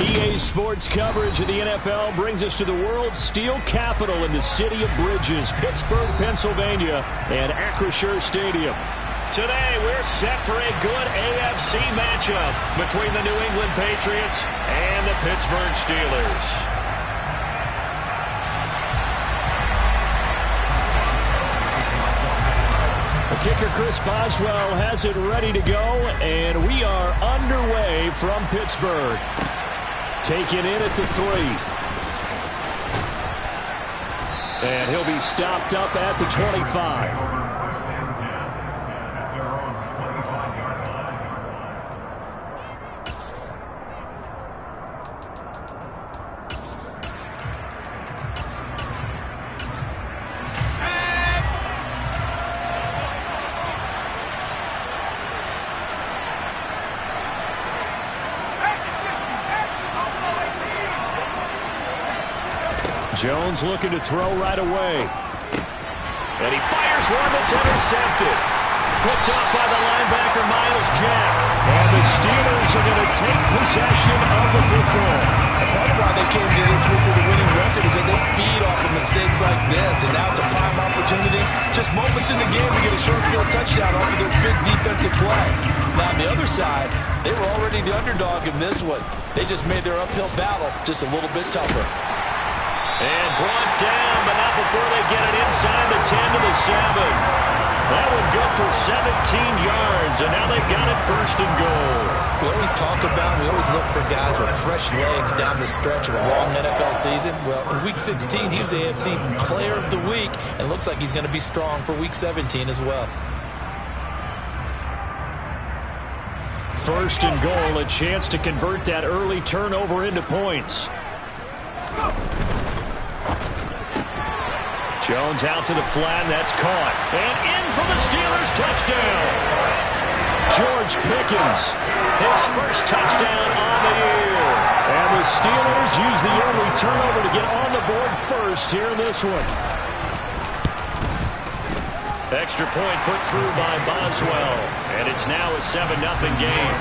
EA Sports coverage of the NFL brings us to the world's steel capital in the city of bridges, Pittsburgh, Pennsylvania, and Acrisure Stadium. Today, we're set for a good AFC matchup between the New England Patriots and the Pittsburgh Steelers. Kicker Chris Boswell has it ready to go, and we are underway from Pittsburgh. Taken in at the 3. And he'll be stopped up at the 25. Jones looking to throw right away. And he fires one that's intercepted. Picked up by the linebacker, Myles Jack. And the Steelers are going to take possession of the football. Part of why they came to this week with a winning record is that they feed off of mistakes like this. And now it's a prime opportunity. Just moments in the game to get a short field touchdown off of their big defensive play. Now on the other side, they were already the underdog in this one. They just made their uphill battle just a little bit tougher. And brought down, but not before they get it inside the 10 to the 7. That would go for 17 yards, and now they've got it first and goal. We always talk about, we always look for guys with fresh legs down the stretch of a long NFL season. Well, in Week 16, he was the AFC Player of the Week, and it looks like he's going to be strong for Week 17 as well. First and goal, a chance to convert that early turnover into points. Jones out to the flat, and that's caught. And in for the Steelers, touchdown. George Pickens, his first touchdown on the year. And the Steelers use the early turnover to get on the board first here in this one. Extra point put through by Boswell. And it's now a 7-0 game.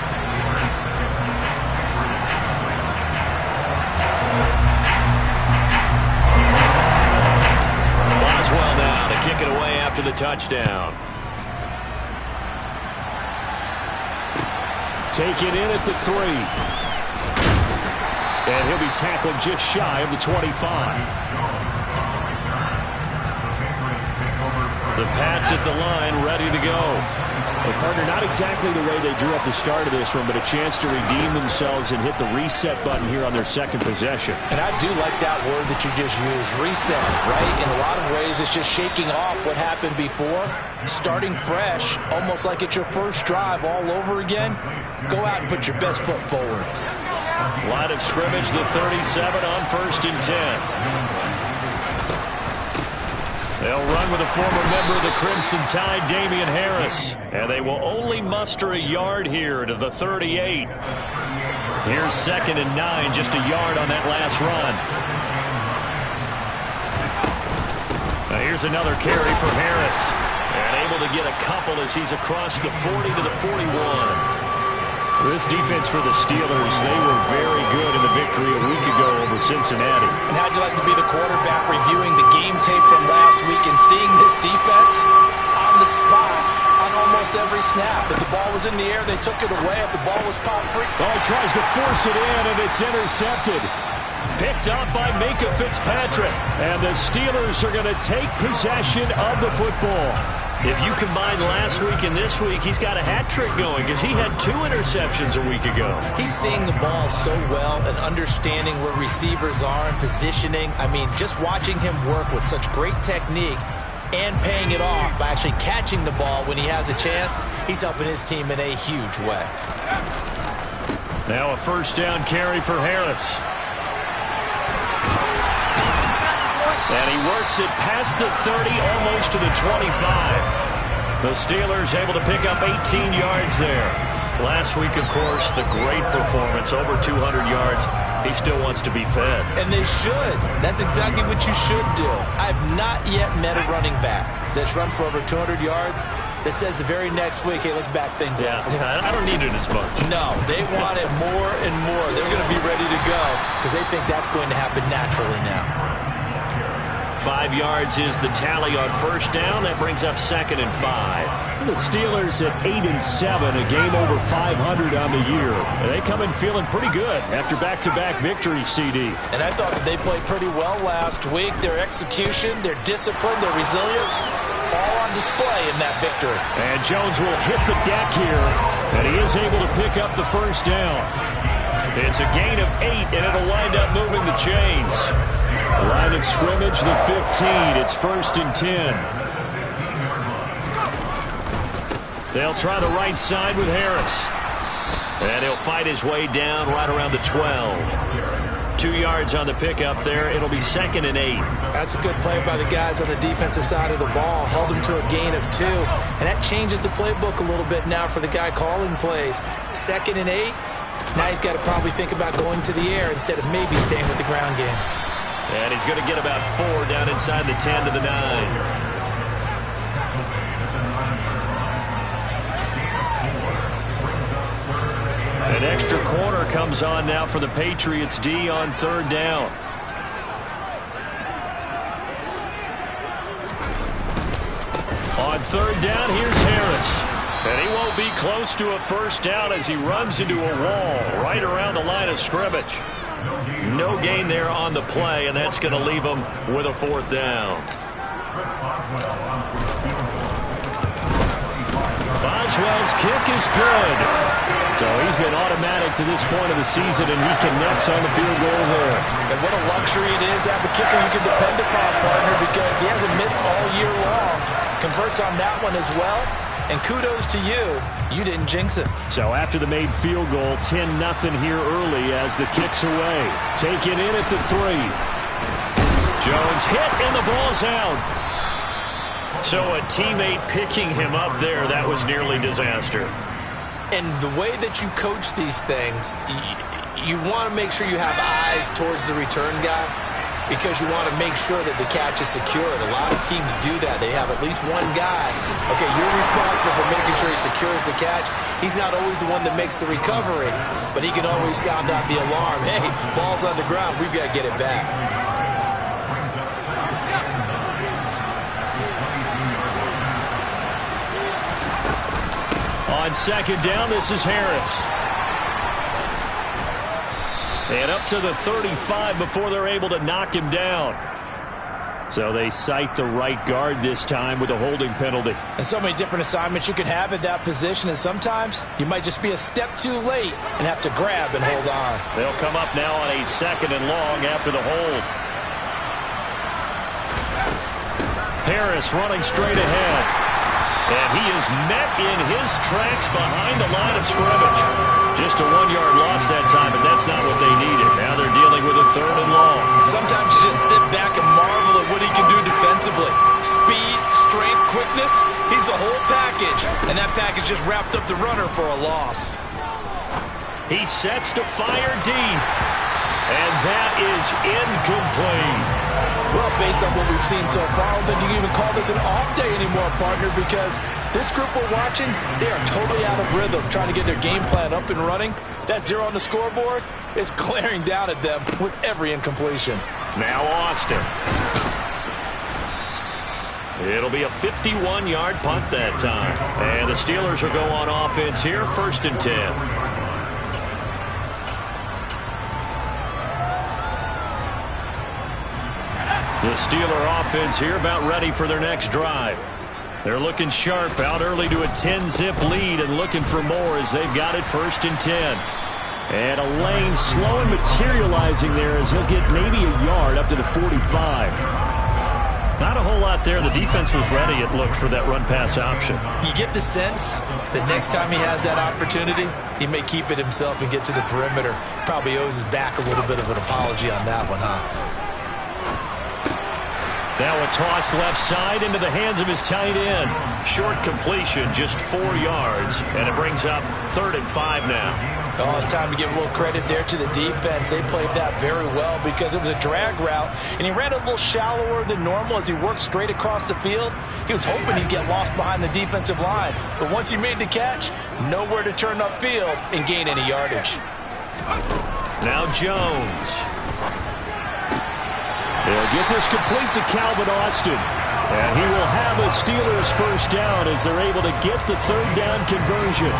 Boswell now to kick it away after the touchdown. Taken in at the 3. And he'll be tackled just shy of the 25. The Pats at the line, ready to go. Well, partner, not exactly the way they drew up the start of this one, but a chance to redeem themselves and hit the reset button here on their second possession. And I do like that word that you just used, reset, right? In a lot of ways, it's just shaking off what happened before, starting fresh, almost like it's your first drive all over again. Go out and put your best foot forward. Line of scrimmage, the 37 on 1st and 10. They'll run with a former member of the Crimson Tide, Damian Harris. And they will only muster a yard here to the 38. Here's 2nd and 9, just a yard on that last run. Now here's another carry for Harris. And able to get a couple as he's across the 40 to the 41. This defense for the Steelers, they were very good in the victory a week ago over Cincinnati. And how'd you like to be the quarterback reviewing the game tape from last week and seeing this defense on the spot on almost every snap? If the ball was in the air, they took it away. If the ball was popped free. Oh, he tries to force it in, and it's intercepted. Picked up by Minkah Fitzpatrick. And the Steelers are going to take possession of the football. If you combine last week and this week, he's got a hat trick going because he had 2 interceptions a week ago. He's seeing the ball so well and understanding where receivers are and positioning. I mean, just watching him work with such great technique and paying it off by actually catching the ball when he has a chance, he's helping his team in a huge way. Now a first down carry for Harris. And he works it past the 30, almost to the 25. The Steelers able to pick up 18 yards there. Last week, of course, the great performance, over 200 yards. He still wants to be fed. And they should. That's exactly what you should do. I've not yet met a running back that's run for over 200 yards that says the very next week, hey, let's back things up. Yeah, I don't need it as much. No, they want it more and more. They're going to be ready to go because they think that's going to happen naturally now. 5 yards is the tally on first down. That brings up 2nd and 5. The Steelers at 8-7, a game over 500 on the year. They come in feeling pretty good after back-to-back victories, CD. And I thought that they played pretty well last week. Their execution, their discipline, their resilience, all on display in that victory. And Jones will hit the deck here, and he is able to pick up the first down. It's a gain of 8, and it'll wind up moving the chains. Line of scrimmage, the 15. It's 1st and 10. They'll try the right side with Harris. And he'll fight his way down right around the 12. 2 yards on the pickup there. It'll be 2nd and 8. That's a good play by the guys on the defensive side of the ball. Held him to a gain of 2. And that changes the playbook a little bit now for the guy calling plays. 2nd and 8. Now he's got to probably think about going to the air instead of maybe staying with the ground game. And he's going to get about 4 down inside the 10 to the 9. An extra corner comes on now for the Patriots D on 3rd down. On 3rd down, here's Harris. And he won't be close to a first down as he runs into a wall right around the line of scrimmage. No gain there on the play, and that's going to leave him with a 4th down. Boswell's kick is good. So he's been automatic to this point of the season, and he connects on the field goal there. And what a luxury it is to have a kicker you can depend upon, partner, because he hasn't missed all year long. Converts on that one as well. And kudos to you. You didn't jinx it. So after the made field goal, 10-0 here early as the kick's away. Taken in at the 3. Jones hit, and the ball's out. So a teammate picking him up there, that was nearly disaster. And the way that you coach these things, you want to make sure you have eyes towards the return guy because you want to make sure that the catch is secured. A lot of teams do that. They have at least one guy. Okay, you're responsible for making sure he secures the catch. He's not always the one that makes the recovery, but he can always sound out the alarm. Hey, ball's on the ground. We've got to get it back. On 2nd down, this is Harris. And up to the 35 before they're able to knock him down. So they cite the right guard this time with a holding penalty. And so many different assignments you can have at that position, and sometimes you might just be a step too late and have to grab and hold on. They'll come up now on a 2nd and long after the hold. Harris running straight ahead. And he is met in his tracks behind the line of scrimmage. Just a 1-yard loss that time, but that's not what they needed. Now they're dealing with a 3rd and long. Sometimes you just sit back and marvel at what he can do defensively. Speed, strength, quickness, he's the whole package. And that package just wrapped up the runner for a loss. He sets to fire deep. And that is incomplete. Well, based on what we've seen so far, I don't think you can even call this an off day anymore, partner, because this group we're watching, they are totally out of rhythm, trying to get their game plan up and running. That 0 on the scoreboard is glaring down at them with every incompletion. Now Austin. It'll be a 51-yard punt that time. And the Steelers will go on offense here, 1st and 10. The Steeler offense here about ready for their next drive. They're looking sharp, out early to a 10-zip lead and looking for more as they've got it 1st and 10. And a lane slow and materializing there as he'll get maybe a yard up to the 45. Not a whole lot there. The defense was ready, it looked, for that run-pass option. You get the sense that next time he has that opportunity, he may keep it himself and get to the perimeter. Probably owes his back a little bit of an apology on that one, huh? Now a toss left side into the hands of his tight end. Short completion, just 4 yards, and it brings up 3rd and 5 now. Oh, it's time to give a little credit there to the defense. They played that very well because it was a drag route, and he ran a little shallower than normal as he worked straight across the field. He was hoping he'd get lost behind the defensive line, but once he made the catch, nowhere to turn upfield and gain any yardage. Now Jones. They'll get this complete to Calvin Austin. And he will have a Steelers first down as they're able to get the 3rd down conversion.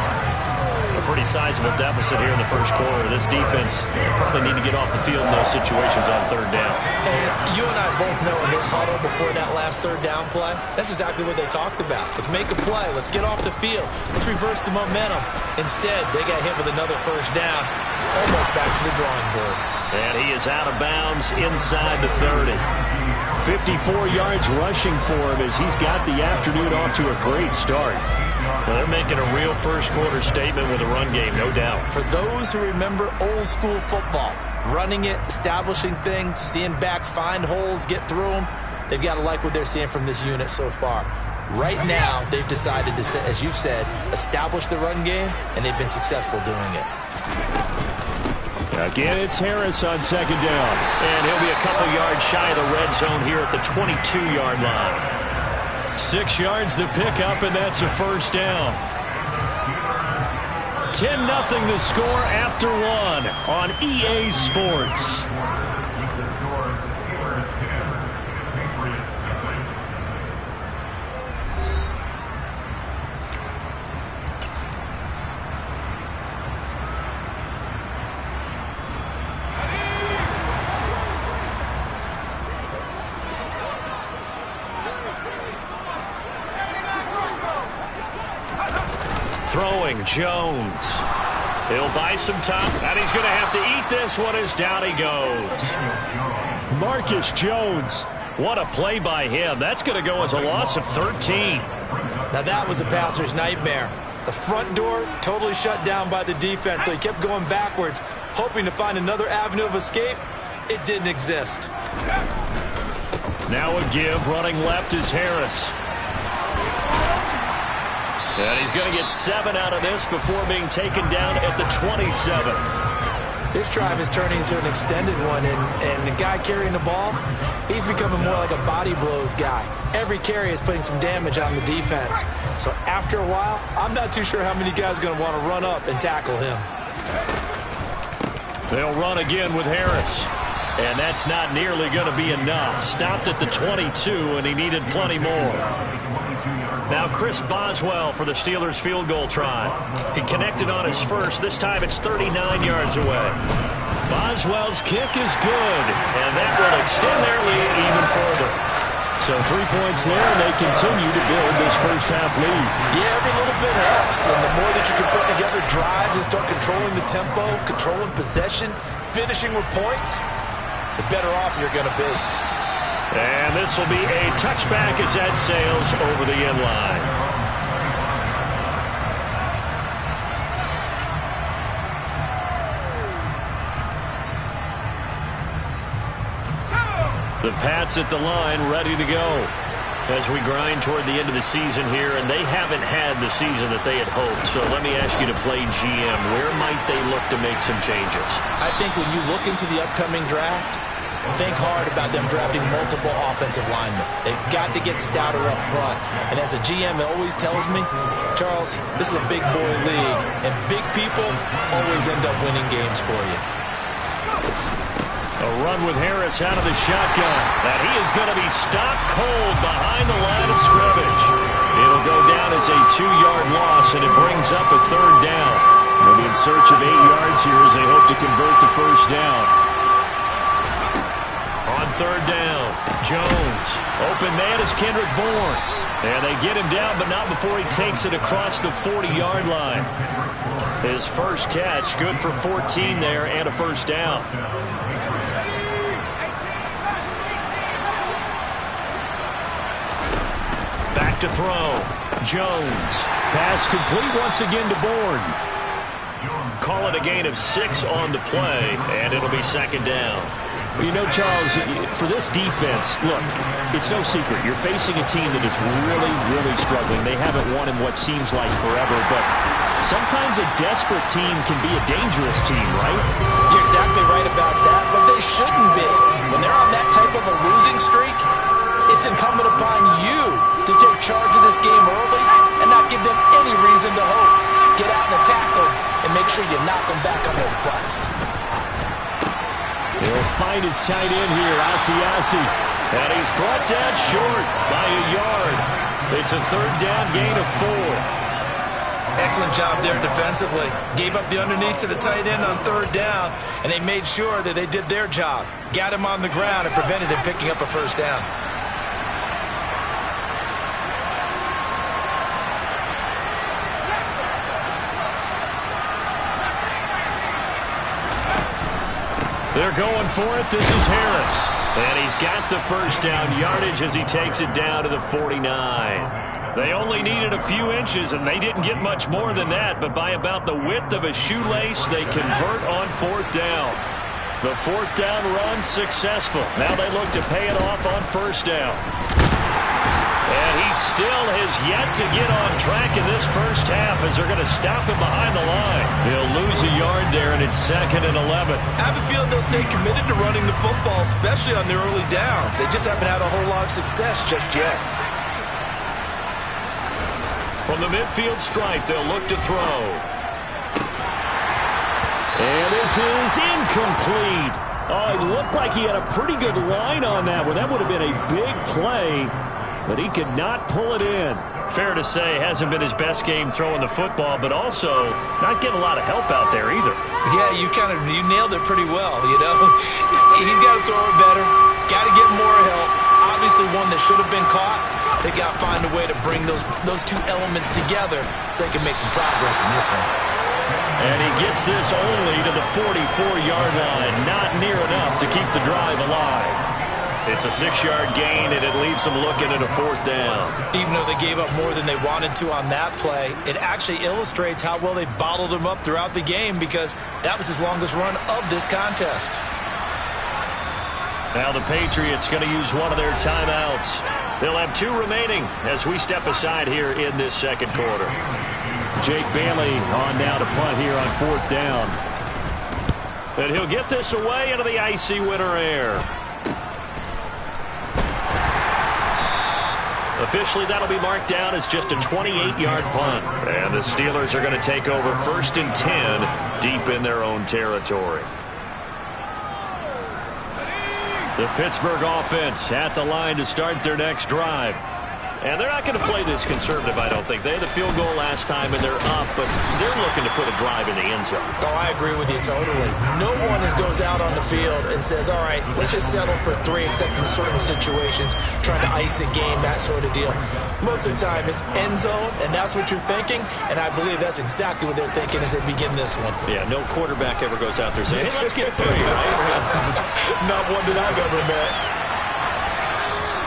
A pretty sizable deficit here in the first quarter. This defense probably need to get off the field in those situations on 3rd down. And you and I both know in this huddle before that last 3rd down play, that's exactly what they talked about. Let's make a play. Let's get off the field. Let's reverse the momentum. Instead, they got hit with another first down, almost back to the drawing board. And he is out of bounds inside the 30. 54 yards rushing for him as he's got the afternoon off to a great start. Well, they're making a real first quarter statement with a run game, no doubt. For those who remember old school football, running it, establishing things, seeing backs find holes, get through them, they've got to like what they're seeing from this unit so far. Right now, they've decided to, as you've said, establish the run game, and they've been successful doing it. Again, it's Harris on 2nd down. And he'll be a couple yards shy of the red zone here at the 22-yard line. 6 yards the pickup, and that's a first down. 10-0 the score after 1 on EA Sports. Throwing, Jones. He'll buy some time, and he's going to have to eat this one as down he goes. Marcus Jones. What a play by him. That's going to go as a loss of 13. Now that was a passer's nightmare. The front door totally shut down by the defense, so he kept going backwards, hoping to find another avenue of escape. It didn't exist. Now a give, running left is Harris. And he's going to get 7 out of this before being taken down at the 27. This drive is turning into an extended one, and the guy carrying the ball, he's becoming more like a body blows guy. Every carry is putting some damage on the defense. So after a while, I'm not too sure how many guys are going to want to run up and tackle him. They'll run again with Harris. And that's not nearly going to be enough. Stopped at the 22, and he needed plenty more. Now Chris Boswell for the Steelers field goal try. He connected on his first. This time it's 39 yards away. Boswell's kick is good, and that will extend their lead even further. So 3 points there, and they continue to build this first half lead. Yeah, every little bit helps, and the more that you can put together drives and start controlling the tempo, controlling possession, finishing with points, the better off you're going to be. And this will be a touchback as that sails over the end line. The Pats at the line, ready to go. As we grind toward the end of the season here, and they haven't had the season that they had hoped. So let me ask you to play GM. Where might they look to make some changes? I think when you look into the upcoming draft, think hard about them drafting multiple offensive linemen. They've got to get stouter up front. And as a GM, it always tells me, Charles, this is a big boy league, and big people always end up winning games for you. A run with Harris out of the shotgun. And he is going to be stopped cold behind the line of scrimmage. It'll go down as a 2-yard loss, and it brings up a 3rd down. They'll be in search of 8 yards here as they hope to convert the first down. On 3rd down, Jones. Open man is Kendrick Bourne. And they get him down, but not before he takes it across the 40-yard line. His first catch, good for 14 there and a first down. Back to throw. Jones. Pass complete once again to Bourne. Call it a gain of 6 on the play, and it'll be 2nd down. You know, Charles, for this defense, look, it's no secret. You're facing a team that is really, really struggling. They haven't won in what seems like forever, but sometimes a desperate team can be a dangerous team, right? You're exactly right about that, but they shouldn't be. When they're on that type of a losing streak, it's incumbent upon you to take charge of this game early and not give them any reason to hope. Get out and attack them and make sure you knock them back on their butts. He'll find his tight end here, Asiasi. And he's brought down short by a yard. It's a third down gain of 4. Excellent job there defensively. Gave up the underneath to the tight end on third down, and they made sure that they did their job. Got him on the ground and prevented him picking up a first down. They're going for it. This is Harris. And he's got the first down yardage as he takes it down to the 49. They only needed a few inches, and they didn't get much more than that. But by about the width of a shoelace, they convert on fourth down. The fourth down run successful. Now they look to pay it off on first down. And he still has yet to get on track in this first half as they're going to stop him behind the line. He'll lose a yard there, and it's 2nd and 11. I have a feeling they'll stay committed to running the football, especially on their early downs. They just haven't had a whole lot of success just yet. From the midfield stripe, they'll look to throw. And this is incomplete. Oh, it looked like he had a pretty good line on that one. That would have been a big play, but he could not pull it in. Fair to say, hasn't been his best game throwing the football, but also not getting a lot of help out there either. Yeah, you nailed it pretty well, you know. He's got to throw it better. Got to get more help. Obviously one that should have been caught. They got to find a way to bring those two elements together so they can make some progress in this one. And he gets this only to the 44-yard line. Not near enough to keep the drive alive. It's a 6-yard gain, and it leaves them looking at a fourth down. Even though they gave up more than they wanted to on that play, it actually illustrates how well they bottled him up throughout the game because that was his longest run of this contest. Now the Patriots going to use one of their timeouts. They'll have 2 remaining as we step aside here in this second quarter. Jake Bailey on now to punt here on fourth down. And he'll get this away into the icy winter air. Officially, that'll be marked down as just a 28-yard punt. And the Steelers are going to take over 1st and 10 deep in their own territory. The Pittsburgh offense at the line to start their next drive. And they're not going to play this conservative, I don't think. They had the field goal last time, and they're up, but they're looking to put a drive in the end zone. Oh, I agree with you totally. No one goes out on the field and says, all right, let's just settle for 3, except in certain situations, trying to ice a game, that sort of deal. Most of the time, it's end zone, and that's what you're thinking, and I believe that's exactly what they're thinking as they begin this one. Yeah, no quarterback ever goes out there saying, hey, let's get 3, right? Not one that I've ever met.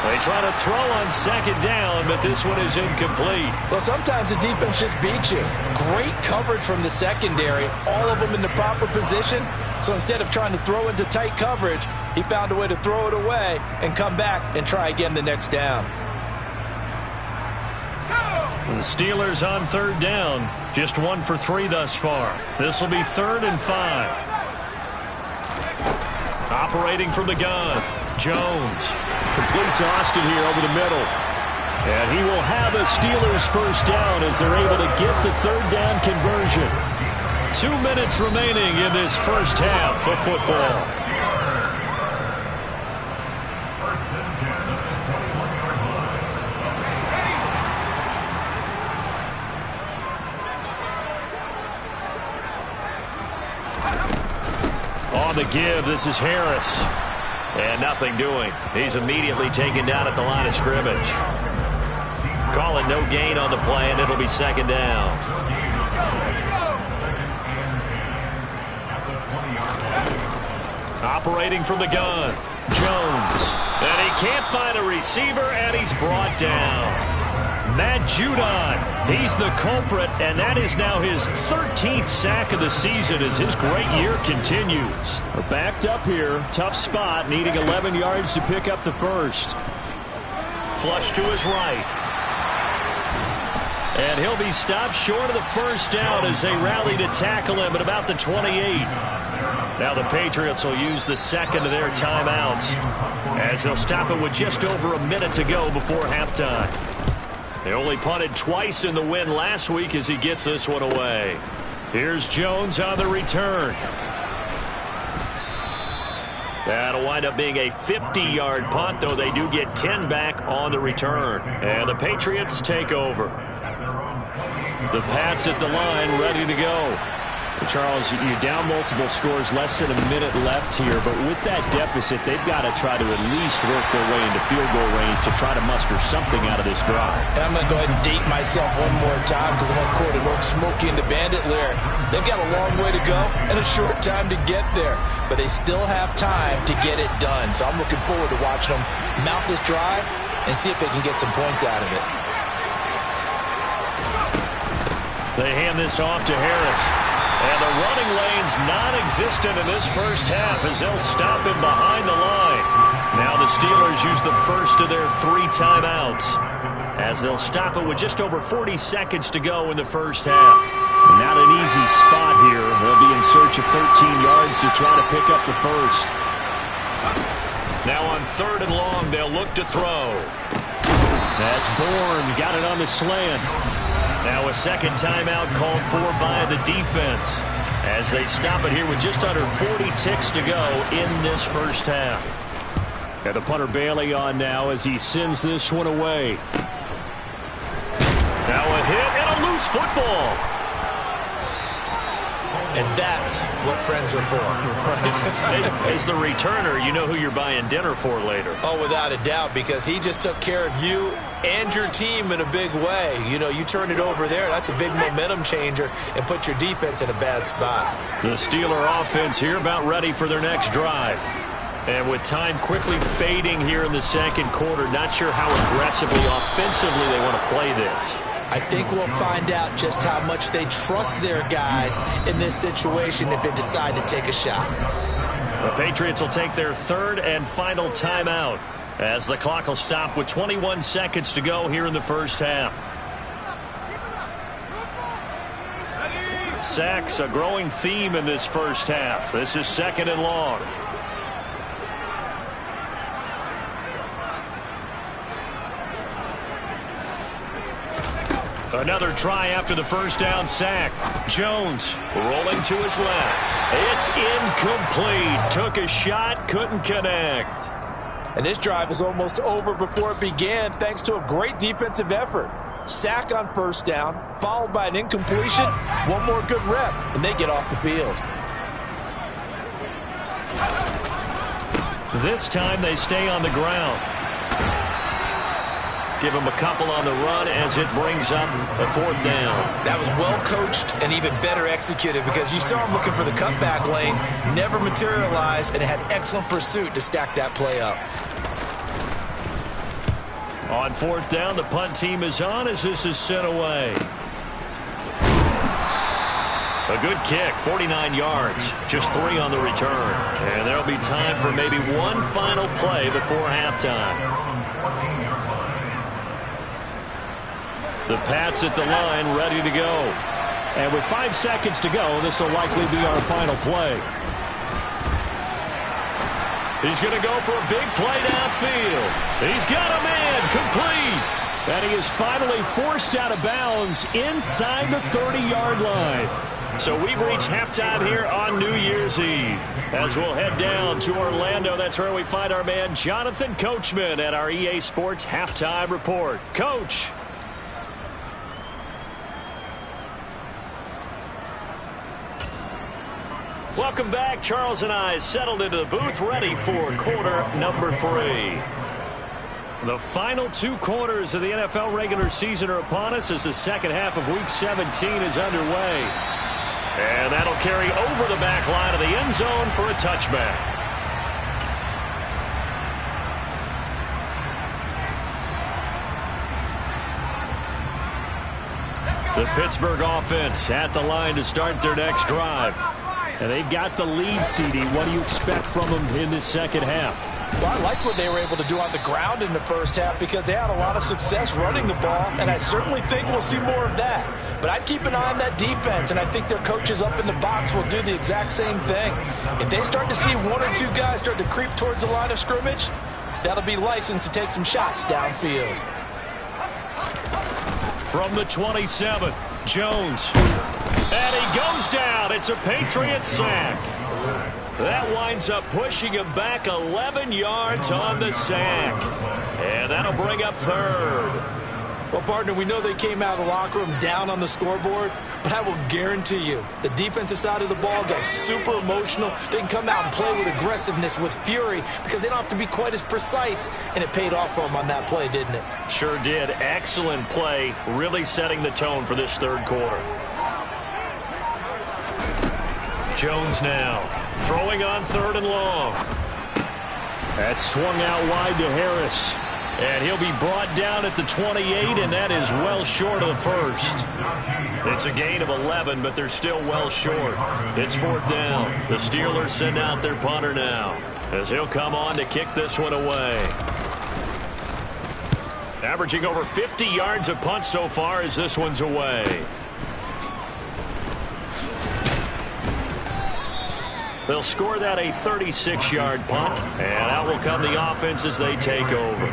They try to throw on second down, but this one is incomplete. Well, sometimes the defense just beats you. Great coverage from the secondary, all of them in the proper position. So instead of trying to throw into tight coverage, he found a way to throw it away and come back and try again the next down. And the Steelers on third down, just 1 for 3 thus far. This will be 3rd and 5. Operating from the gun, Jones. Complete to Austin here over the middle. And he will have a Steelers first down as they're able to get the third down conversion. 2 minutes remaining in this first half of football. On the give, this is Harris. And nothing doing. He's immediately taken down at the line of scrimmage. Call it no gain on the play, and it'll be second down. Operating from the gun, Jones. And he can't find a receiver, and he's brought down. Matt Judon, he's the culprit, and that is now his 13th sack of the season as his great year continues. We're backed up here. Tough spot, needing 11 yards to pick up the first. Flush to his right. And he'll be stopped short of the first down as they rally to tackle him at about the 28. Now the Patriots will use the second of their timeouts as they'll stop it with just over a minute to go before halftime. They only punted twice in the win last week as he gets this one away. Here's Jones on the return. That'll wind up being a 50-yard punt, though they do get 10 back on the return. And the Patriots take over. The Pats at the line, ready to go. Charles, you're down multiple scores, less than a minute left here, but with that deficit, they've got to try to at least work their way into field goal range to try to muster something out of this drive. And I'm going to go ahead and date myself one more time because I'm going to quote an old Smokey and the Bandit lyric. They've got a long way to go and a short time to get there, but they still have time to get it done. So I'm looking forward to watching them mount this drive and see if they can get some points out of it. They hand this off to Harris. And the running lane's non-existent in this first half as they'll stop him behind the line. Now the Steelers use the first of their 3 timeouts as they'll stop it with just over 40 seconds to go in the first half. Not an easy spot here. They'll be in search of 13 yards to try to pick up the first. Now on 3rd and long, they'll look to throw. That's Bourne. Got it on the slant. Now a second timeout called for by the defense as they stop it here with just under 40 ticks to go in this first half. Got the punter Bailey on now as he sends this one away. Now a hit and a loose football. And that's what friends are for. As the returner, you know who you're buying dinner for later. Oh, without a doubt, because he just took care of you and your team in a big way. You know, you turn it over there, that's a big momentum changer and put your defense in a bad spot. The Steeler offense here about ready for their next drive. And with time quickly fading here in the second quarter, not sure how aggressively, offensively they want to play this. I think we'll find out just how much they trust their guys in this situation if they decide to take a shot. The Patriots will take their 3rd and final timeout as the clock will stop with 21 seconds to go here in the first half. Sacks, a growing theme in this first half. This is 2nd and long. Another try after the first down sack. Jones rolling to his left. It's incomplete. Took a shot, couldn't connect. And this drive is almost over before it began thanks to a great defensive effort. Sack on first down, followed by an incompletion. One more good rep, and they get off the field. This time they stay on the ground. Give him a couple on the run as it brings up a 4th down. That was well coached and even better executed because you saw him looking for the cutback lane, never materialized, and had excellent pursuit to stack that play up. On 4th down, the punt team is on as this is sent away. A good kick, 49 yards, just 3 on the return. And there'll be time for maybe one final play before halftime. The Pats at the line, ready to go. And with 5 seconds to go, this will likely be our final play. He's going to go for a big play downfield. He's got a man, complete. And he is finally forced out of bounds inside the 30-yard line. So we've reached halftime here on New Year's Eve. As we'll head down to Orlando, that's where we find our man Jonathan Coachman at our EA Sports Halftime Report. Coach. Welcome back. Charles and I settled into the booth ready for quarter number 3. The final 2 quarters of the NFL regular season are upon us as the second half of Week 17 is underway. And that'll carry over the back line of the end zone for a touchback. The Pittsburgh offense at the line to start their next drive. And they've got the lead, CD. What do you expect from them in this second half? Well, I like what they were able to do on the ground in the first half because they had a lot of success running the ball, and I certainly think we'll see more of that. But I'd keep an eye on that defense, and I think their coaches up in the box will do the exact same thing. If they start to see one or two guys start to creep towards the line of scrimmage, that'll be licensed to take some shots downfield. From the 27, Jones. And he goes down. It's a Patriot sack. That winds up pushing him back 11 yards on the sack. And that'll bring up third. Well, partner, we know they came out of the locker room down on the scoreboard, but I will guarantee you the defensive side of the ball got super emotional. They can come out and play with aggressiveness, with fury, because they don't have to be quite as precise, and it paid off for them on that play, didn't it? Sure did. Excellent play, really setting the tone for this third quarter. Jones now throwing on 3rd and long. That's swung out wide to Harris. And he'll be brought down at the 28, and that is well short of the first. It's a gain of 11, but they're still well short. It's 4th down. The Steelers send out their punter now, as he'll come on to kick this one away. Averaging over 50 yards a punt so far as this one's away. They'll score that a 36-yard punt, and out will come the offense as they take over.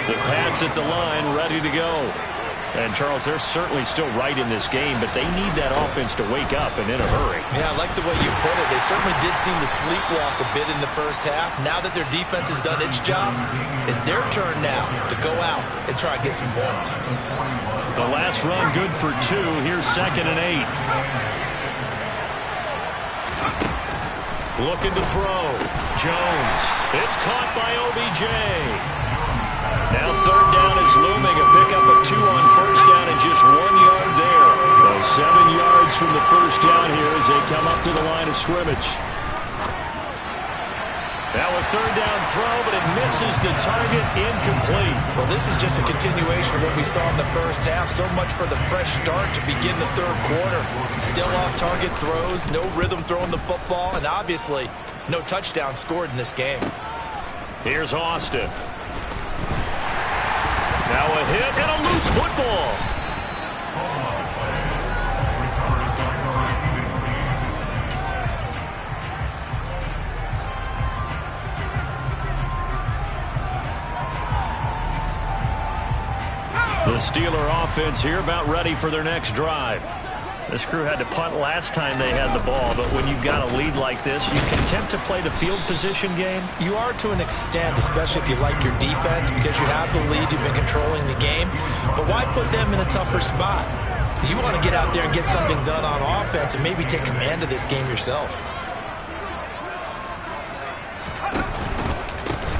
The Pats at the line, ready to go. And, Charles, they're certainly still right in this game, but they need that offense to wake up and in a hurry. Yeah, I like the way you put it. They certainly did seem to sleepwalk a bit in the first half. Now that their defense has done its job, it's their turn now to go out and try and get some points. The last run good for 2. Here's 2nd and 8. Looking to throw. Jones. It's caught by OBJ. Now 3rd down is looming. A pickup of 2 on 1st down and just 1 yard there. So 7 yards from the 1st down here as they come up to the line of scrimmage. Now a 3rd down throw, but it misses the target, incomplete. Well, this is just a continuation of what we saw in the first half. So much for the fresh start to begin the third quarter. Still off-target throws, no rhythm throwing the football, and obviously no touchdown scored in this game. Here's Austin. Now a hit and a loose football. The Steeler offense here about ready for their next drive. This crew had to punt last time they had the ball, but when you've got a lead like this, you content to play the field position game? You are to an extent, especially if you like your defense, because you have the lead, you've been controlling the game. But why put them in a tougher spot? You want to get out there and get something done on offense and maybe take command of this game yourself.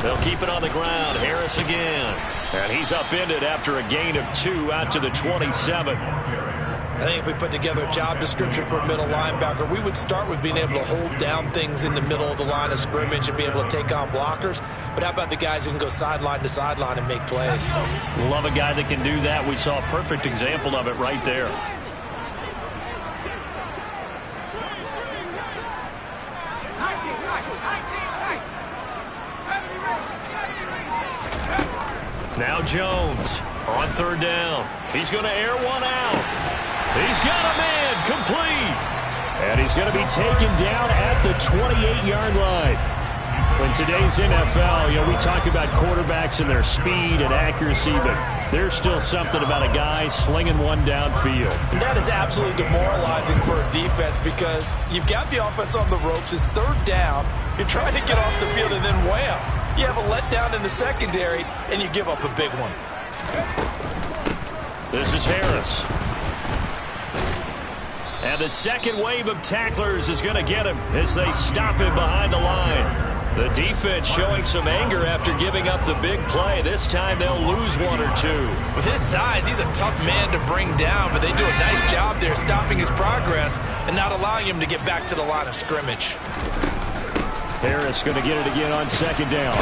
They'll keep it on the ground. Harris again. And he's upended after a gain of 2 out to the 27. I think if we put together a job description for a middle linebacker, we would start with being able to hold down things in the middle of the line of scrimmage and be able to take on blockers. But how about the guys who can go sideline to sideline and make plays? Love a guy that can do that. We saw a perfect example of it right there. Now Jones on 3rd down. He's going to air one out. He's got a man complete. And he's going to be taken down at the 28-yard line. In today's NFL, we talk about quarterbacks and their speed and accuracy, but there's still something about a guy slinging one downfield. And that is absolutely demoralizing for a defense because you've got the offense on the ropes. It's 3rd down. You're trying to get off the field and then wham. You have a letdown in the secondary, and you give up a big one. This is Harris. And the second wave of tacklers is going to get him as they stop him behind the line. The defense showing some anger after giving up the big play. This time they'll lose 1 or 2. With his size, he's a tough man to bring down, but they do a nice job there stopping his progress and not allowing him to get back to the line of scrimmage. Harris going to get it again on 2nd down.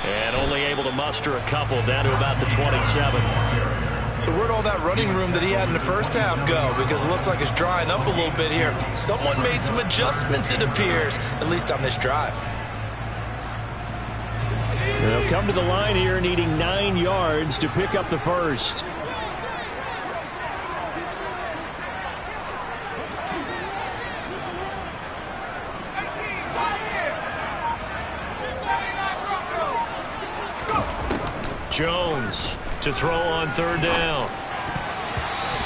And only able to muster a couple, down to about the 27. So where'd all that running room that he had in the first half go? Because it looks like it's drying up a little bit here. Someone made some adjustments, it appears, at least on this drive. They'll come to the line here needing 9 yards to pick up the first. Jones to throw on third down.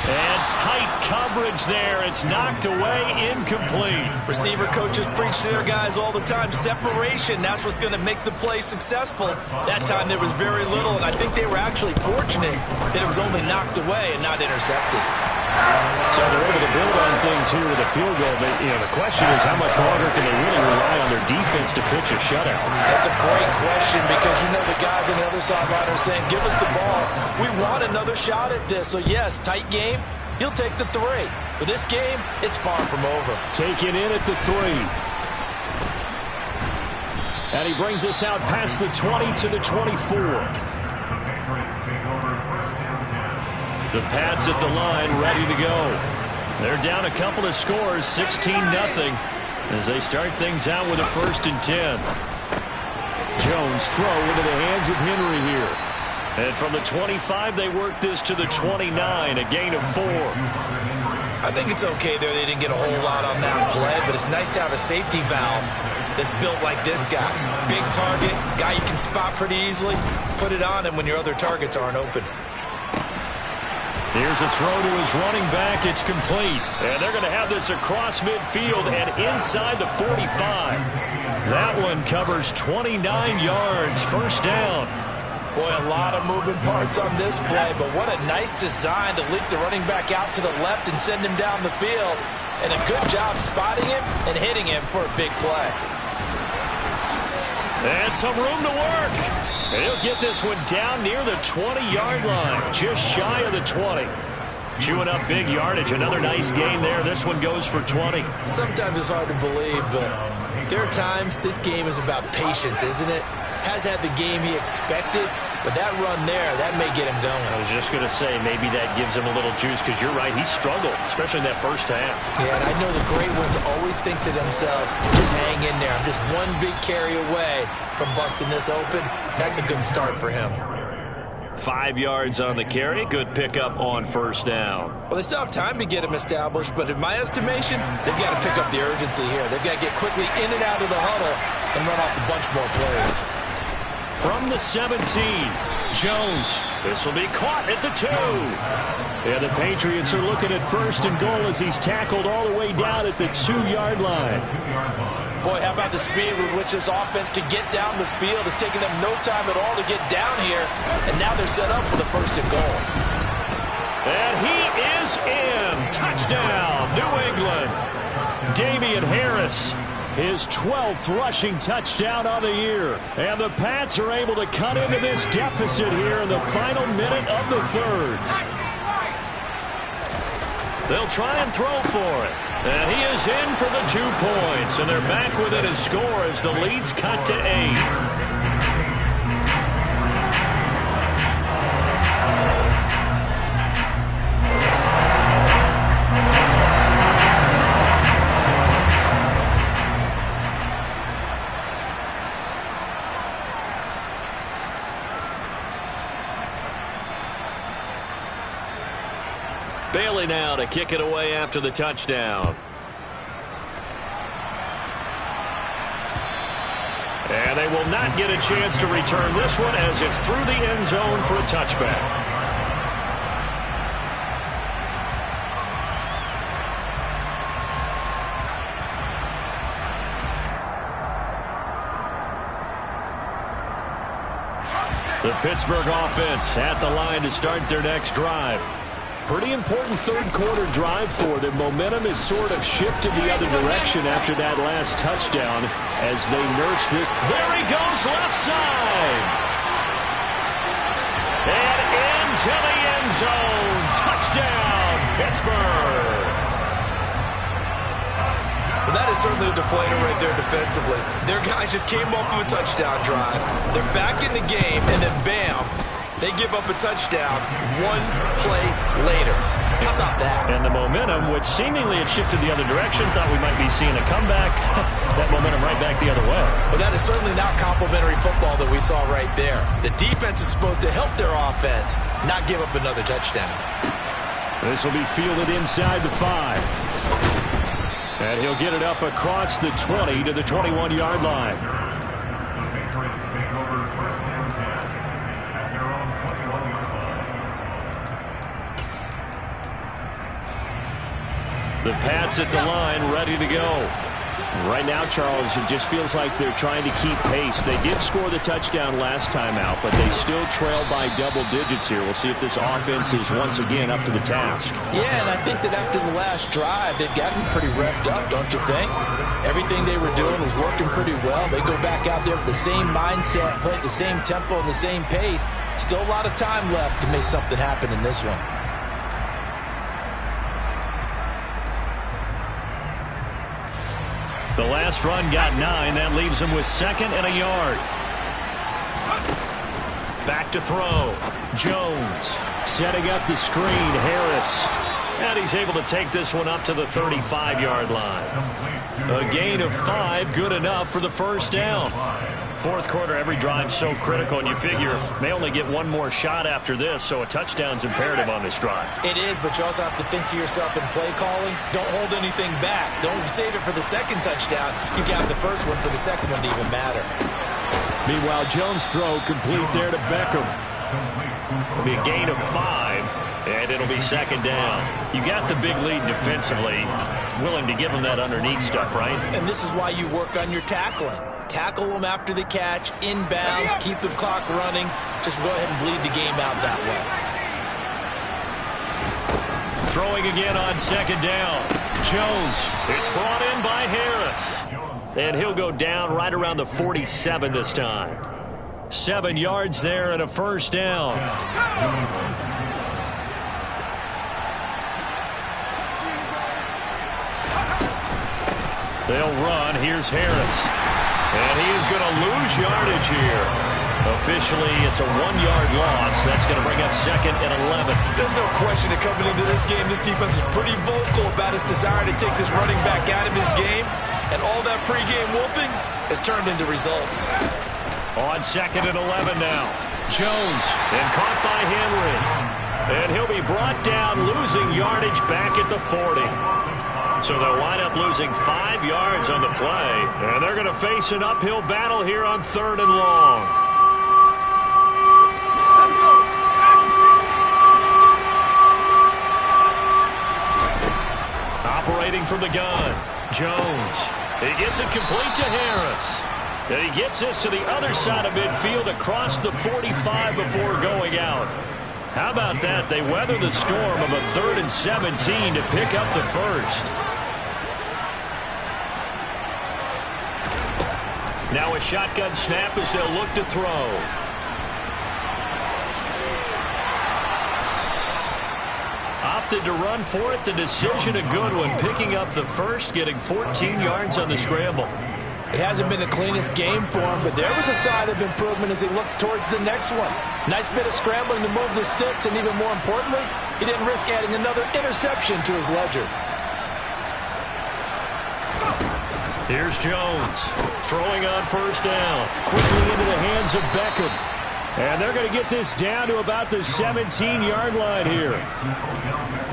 And tight coverage there. It's knocked away, incomplete. Receiver coaches preach to their guys all the time. Separation, that's what's going to make the play successful. That time there was very little, and I think they were actually fortunate that it was only knocked away and not intercepted. So they're able to build on things here with a field goal. But, the question is how much longer can they really rely on their defense to pitch a shutout? That's a great question because the guys on the other sideline are saying, give us the ball. We want another shot at this. So, yes, tight game. He'll take the 3. But this game, it's far from over. Taken in at the 3. And he brings us out past the 20 to the 24. The Pats at the line, ready to go. They're down a couple of scores, 16-0, as they start things out with a 1st and 10. Jones throw into the hands of Henry here. And from the 25, they work this to the 29, a gain of 4. I think it's okay there. They didn't get a whole lot on that play, but it's nice to have a safety valve that's built like this guy. Big target, guy you can spot pretty easily. Put it on him when your other targets aren't open. Here's a throw to his running back. It's complete. And they're going to have this across midfield and inside the 45. That one covers 29 yards. First down. Boy, a lot of moving parts on this play, but what a nice design to leak the running back out to the left and send him down the field. And a good job spotting him and hitting him for a big play. And some room to work. And he'll get this one down near the 20-yard line, just shy of the 20. Chewing up big yardage. Another nice gain there. This one goes for 20. Sometimes it's hard to believe, but there are times this game is about patience, isn't it? Has had the game he expected, but that run there, that may get him going. I was just going to say, maybe that gives him a little juice, because you're right, he struggled, especially in that first half. Yeah, and I know the great ones always think to themselves, just hang in there. I'm just one big carry away from busting this open. That's a good start for him. 5 yards on the carry. Good pickup on first down. Well, they still have time to get him established, but in my estimation, they've got to pick up the urgency here. They've got to get quickly in and out of the huddle and run off a bunch more plays. From the 17, Jones. This will be caught at the 2. And the Patriots are looking at 1st and goal as he's tackled all the way down at the 2-yard line. Boy, how about the speed with which this offense can get down the field? It's taken them no time at all to get down here, and now they're set up for the 1st and goal. And he is in. Touchdown, New England. Damian Harris, his 12th rushing touchdown of the year. And the Pats are able to cut into this deficit here in the final minute of the 3rd. They'll try and throw for it. And he is in for the 2 points. And they're back within a score as the lead's cut to 8. Bailey now to kick it away after the touchdown. And they will not get a chance to return this one as it's through the end zone for a touchback. The Pittsburgh offense at the line to start their next drive. Pretty important third-quarter drive for them. Momentum is sort of shifted the other direction after that last touchdown as they nurse this. There he goes, left side. And into the end zone. Touchdown, Pittsburgh. Well, that is certainly a deflator right there defensively. Their guys just came off of a touchdown drive. They're back in the game, and then bam, they give up a touchdown one play later. How about that? And the momentum, which seemingly had shifted the other direction, thought we might be seeing a comeback. That momentum right back the other way. Well, that is certainly not complimentary football that we saw right there. The defense is supposed to help their offense, not give up another touchdown. This will be fielded inside the 5. And he'll get it up across the 20 to the 21-yard line. The Pats at the line, ready to go. Right now, Charles, it just feels like they're trying to keep pace. They did score the touchdown last time out, but they still trail by double digits here. We'll see if this offense is once again up to the task. Yeah, and I think that after the last drive, they've gotten pretty revved up, don't you think? Everything they were doing was working pretty well. They go back out there with the same mindset, play at the same tempo and the same pace. Still a lot of time left to make something happen in this one. The last run got 9. That leaves him with 2nd and a yard. Back to throw. Jones setting up the screen. Harris. And he's able to take this one up to the 35-yard line. A gain of 5, good enough for the first down. Fourth quarter, every drive so critical, and you figure they only get one more shot after this, so a touchdown's imperative on this drive. It is, but you also have to think to yourself in play calling, don't hold anything back. Don't save it for the second touchdown. You got the first one for the second one to even matter. Meanwhile, Jones' throw complete there to Beckham. It'll be a gain of 5, and it'll be 2nd down. You got the big lead defensively, willing to give them that underneath stuff, right? And this is why you work on your tackling. Tackle them after the catch, inbounds, keep the clock running. Just go ahead and bleed the game out that way. Throwing again on 2nd down. Jones, it's brought in by Harris. And he'll go down right around the 47 this time. 7 yards there and a first down. They'll run. Here's Harris. And he is going to lose yardage here. Officially, it's a 1-yard loss. That's going to bring up 2nd and 11. There's no question that coming into this game, this defense is pretty vocal about its desire to take this running back out of his game. And all that pregame whooping has turned into results. On 2nd and 11 now. Jones, and caught by Henry. And he'll be brought down, losing yardage back at the 40. So they'll wind up losing 5 yards on the play. And they're going to face an uphill battle here on 3rd and long. Operating from the gun. Jones. He gets it complete to Harris. And he gets this to the other side of midfield across the 45 before going out. How about that? They weather the storm of a 3rd and 17 to pick up the first. Now a shotgun snap as they'll look to throw. Opted to run for it. The decision a good one. Picking up the first, getting 14 yards on the scramble. It hasn't been the cleanest game for him, but there was a sign of improvement as he looks towards the next one. Nice bit of scrambling to move the sticks, and even more importantly, he didn't risk adding another interception to his ledger. Here's Jones throwing on first down. Quickly into the hands of Beckham. And they're going to get this down to about the 17-yard line here.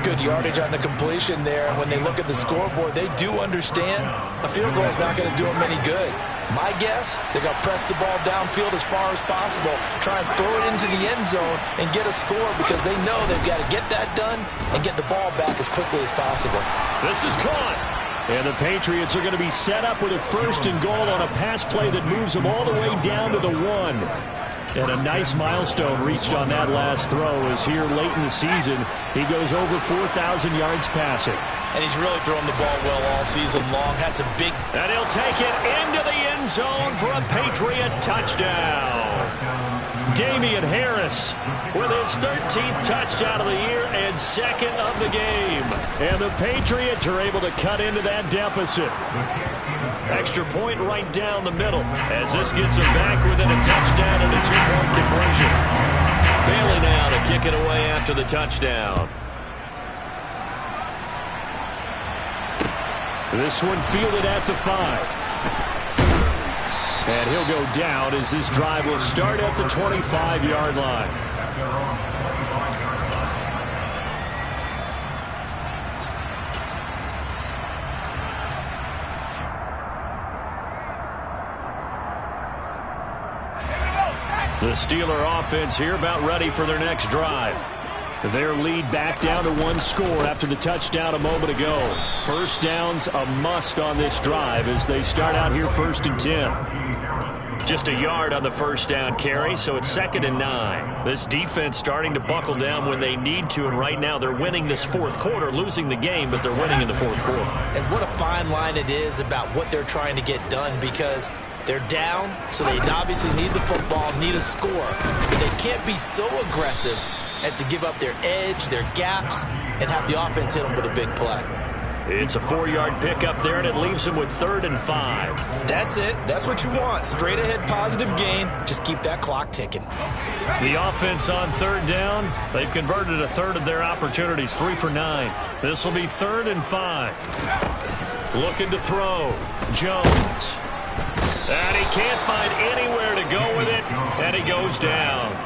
Good yardage on the completion there. And when they look at the scoreboard, they do understand a field goal is not going to do them any good. My guess, they're going to press the ball downfield as far as possible, try and throw it into the end zone and get a score because they know they've got to get that done and get the ball back as quickly as possible. This is caught. And the Patriots are going to be set up with a 1st and goal on a pass play that moves them all the way down to the 1. And a nice milestone reached on that last throw as here late in the season, he goes over 4,000 yards passing. And he's really thrown the ball well all season long. Had some big... And he'll take it into the end zone for a Patriot touchdown. Damian Harris with his 13th touchdown of the year and 2nd of the game. And the Patriots are able to cut into that deficit. Extra point right down the middle as this gets them back within a touchdown and a 2-point conversion. Bailey now to kick it away after the touchdown. This one fielded at the 5. And he'll go down as this drive will start at the 25-yard line. The Steeler offense here about ready for their next drive. Their lead back down to 1 score after the touchdown a moment ago. First down's a must on this drive as they start out here 1st and 10. Just a yard on the first down carry, so it's 2nd and 9. This defense starting to buckle down when they need to, and right now they're winning this 4th quarter, losing the game, but they're winning in the 4th quarter. And what a fine line it is about what they're trying to get done, because they're down, so they obviously need the football, need a score, but they can't be so aggressive as to give up their edge, their gaps, and have the offense hit them with a big play. It's a 4-yard pickup there, and it leaves them with 3rd and 5. That's it. That's what you want. Straight ahead positive gain. Just keep that clock ticking. The offense on 3rd down, they've converted a third of their opportunities, 3 for 9. This will be 3rd and 5. Looking to throw. Jones. And he can't find anywhere to go with it, and he goes down.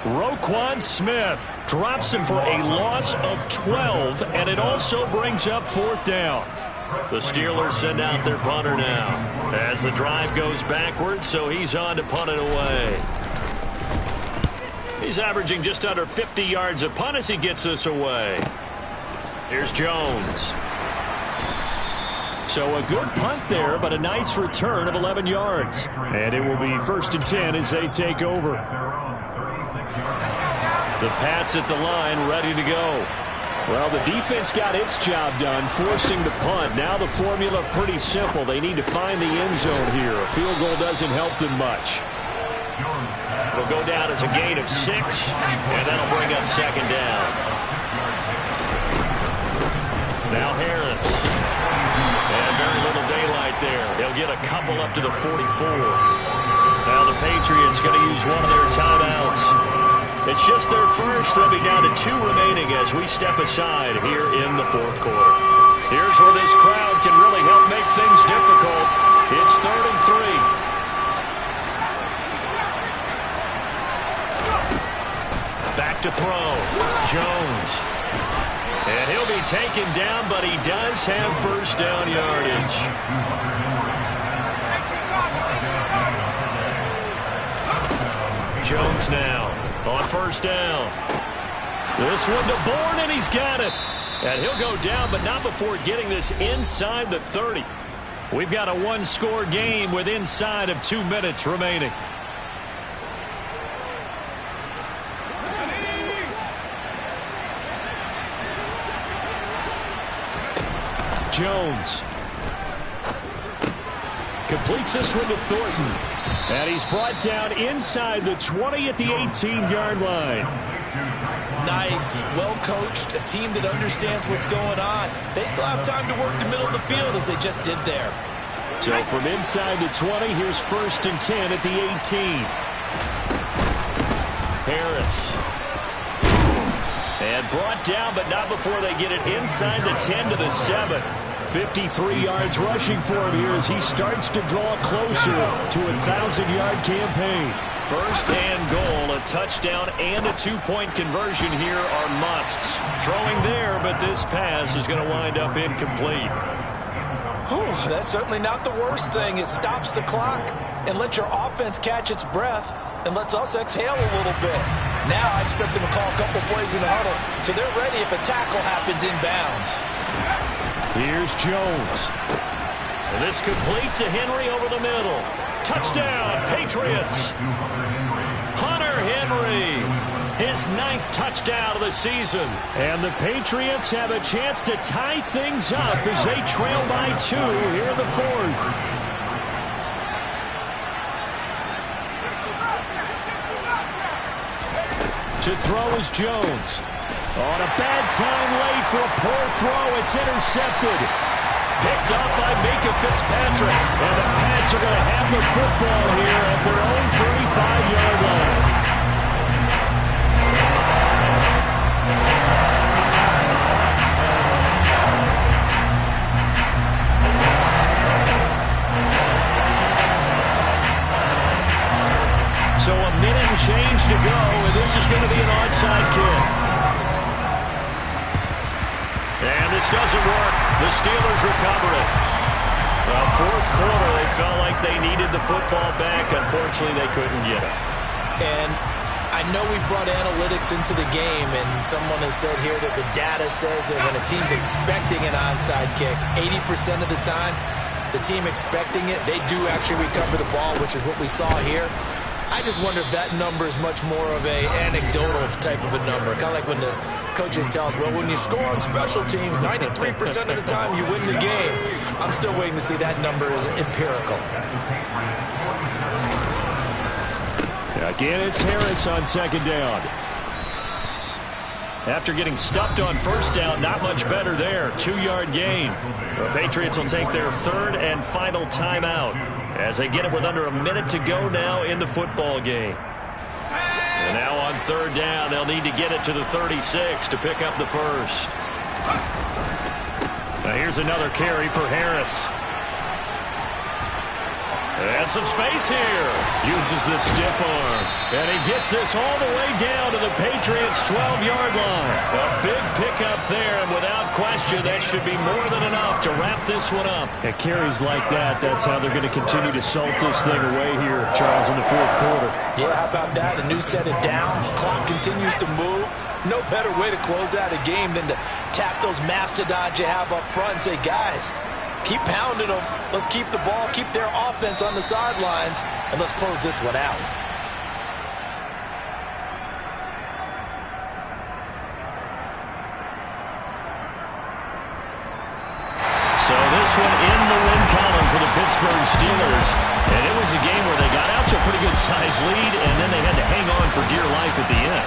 Roquan Smith drops him for a loss of 12, and it also brings up 4th down. The Steelers send out their punter now as the drive goes backwards, so he's on to punt it away. He's averaging just under 50 yards a punt as he gets this away. Here's Jones. So a good punt there, but a nice return of 11 yards. And it will be 1st and 10 as they take over. The Pats at the line, ready to go. Well, the defense got its job done, forcing the punt. Now the formula pretty simple. They need to find the end zone here. A field goal doesn't help them much. It'll go down as a gain of 6, and that'll bring up 2nd down. Now Harris. And very little daylight there. He'll get a couple up to the 44. Now the Patriots going to use one of their timeouts. It's just their first. They'll be down to 2 remaining as we step aside here in the 4th quarter. Here's where this crowd can really help make things difficult. It's 3rd and 3. Back to throw. Jones. And he'll be taken down, but he does have 1st down yardage. Jones now on 1st down. This one to Bourne, and he's got it. And he'll go down, but not before getting this inside the 30. We've got a 1-score game with inside of 2 minutes remaining. Jones completes this one to Thornton. And he's brought down inside the 20 at the 18-yard line. Nice, well-coached, a team that understands what's going on. They still have time to work the middle of the field as they just did there. So from inside the 20, here's 1st and 10 at the 18. Harris. And brought down, but not before they get it inside the 10 to the 7. 53 yards rushing for him here as he starts to draw closer to a 1,000-yard campaign. 1st and goal, a touchdown and a 2-point conversion here are musts. Throwing there, but this pass is going to wind up incomplete. Whew, that's certainly not the worst thing. It stops the clock and lets your offense catch its breath and lets us exhale a little bit. Now I expect them to call a couple plays in the huddle, so they're ready if a tackle happens inbounds. Here's Jones. And this complete to Henry over the middle. Touchdown, Patriots. Hunter Henry, his 9th touchdown of the season. And the Patriots have a chance to tie things up as they trail by 2 here in the 4th. To throw is Jones. On a bad time late for a poor throw. It's intercepted. Picked up by Micah Fitzpatrick. And the Pats are going to have the football here at their own 35-yard line. So a minute and change to go, and this is going to be an onside kick. And this doesn't work. The Steelers recover it. Fourth quarter, they felt like they needed the football back. Unfortunately, they couldn't get it. And I know we brought analytics into the game, and someone has said here that the data says that when a team's expecting an onside kick, 80% of the time, the team expecting it, they do actually recover the ball, which is what we saw here. I just wonder if that number is much more of a anecdotal type of a number. Kind of like when the coaches tell us, well, when you score on special teams, 93% of the time you win the game. I'm still waiting to see that number is empirical. Again, it's Harris on second down. After getting stuffed on first down, not much better there. 2-yard gain. The Patriots will take their third and final timeout as they get it with under a minute to go now in the football game. And now on third down, they'll need to get it to the 36 to pick up the first. Now here's another carry for Harris. And some space here. Uses the stiff arm. And he gets this all the way down to the Patriots' 12-yard line. A big pickup there, and without question, that should be more than enough to wrap this one up. At carries like that, that's how they're going to continue to salt this thing away here, Charles, in the fourth quarter. Yeah, how about that? A new set of downs. Clock continues to move. No better way to close out a game than to tap those mastodons you have up front and say, guys, keep pounding them. Let's keep the ball, keep their offense on the sidelines, and let's close this one out. So this one in the win column for the Pittsburgh Steelers. And it was a game where they got out to a pretty good size lead, and then they had to hang on for dear life at the end.